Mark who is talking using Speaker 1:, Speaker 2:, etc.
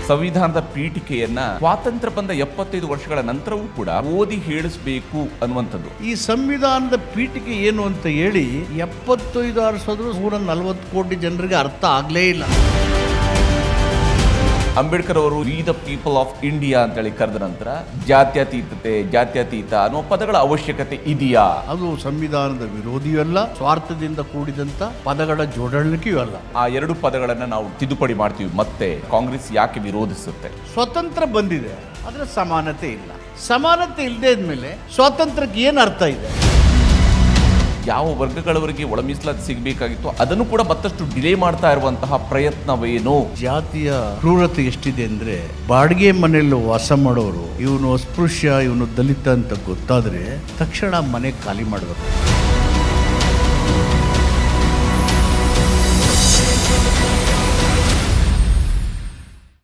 Speaker 1: ಸಂವಿಧಾನದ ಪೀಠಿಕೆಯನ್ನ ಸ್ವಾತಂತ್ರ್ಯ ಬಂದ 75 ವರ್ಷಗಳ ನಂತರವೂ ಕೂಡ ಓದಿ ಹೇಳಿಸಬೇಕು ಅನ್ನುವಂಥದ್ದು.
Speaker 2: ಈ ಸಂವಿಧಾನದ ಪೀಠಿಕೆ ಏನು ಅಂತ ಹೇಳಿ 75 ಆರಿಸೋದ್ರು 140 ಕೋಟಿ ಜನರಿಗೆ ಅರ್ಥ ಆಗ್ಲೇ ಇಲ್ಲ.
Speaker 1: ಅಂಬೇಡ್ಕರ್ ಅವರು we the people of India ಅಂತೇಳಿ ಕರೆದ ನಂತರ ಜಾತ್ಯತೀತ ಅನ್ನುವ ಪದಗಳ ಅವಶ್ಯಕತೆ ಇದೆಯಾ?
Speaker 2: ಅದು ಸಂವಿಧಾನದ ವಿರೋಧಿಯೂ ಅಲ್ಲ, ಸ್ವಾರ್ಥದಿಂದ ಕೂಡಿದಂತ ಪದಗಳ ಜೋಡಣೆಯೂ ಅಲ್ಲ.
Speaker 1: ಆ ಎರಡು ಪದಗಳನ್ನ ನಾವು ತಿದ್ದುಪಡಿ ಮಾಡ್ತೀವಿ. ಮತ್ತೆ ಕಾಂಗ್ರೆಸ್ ಯಾಕೆ ವಿರೋಧಿಸುತ್ತೆ?
Speaker 2: ಸ್ವತಂತ್ರ ಬಂದಿದೆ, ಆದ್ರೆ ಸಮಾನತೆ ಇಲ್ಲ. ಸಮಾನತೆ ಇಲ್ಲದೆ ಇದ್ಮೇಲೆ ಸ್ವಾತಂತ್ರ್ಯಕ್ಕೆ ಏನು ಅರ್ಥ ಇದೆ?
Speaker 1: ಯಾವ ವರ್ಗಗಳವರಿಗೆ ಒಳ ಮೀಸಲಾತಿ ಸಿಗಬೇಕಾಗಿತ್ತು ಅದನ್ನು ಕೂಡ ಮತ್ತಷ್ಟು ಡಿಲೇ ಮಾಡ್ತಾ ಇರುವಂತಹ ಪ್ರಯತ್ನವೇನು?
Speaker 2: ಜಾತಿಯ ಕ್ರೂರತೆ ಎಷ್ಟಿದೆ ಅಂದ್ರೆ, ಬಾಡಿಗೆ ಮನೆಯಲ್ಲಿ ವಾಸ ಮಾಡೋರು ಇವನು ಅಸ್ಪೃಶ್ಯ, ಇವನು ದಲಿತ ಅಂತ ಗೊತ್ತಾದ್ರೆ ತಕ್ಷಣ ಮನೆ ಖಾಲಿ ಮಾಡಬೇಕು.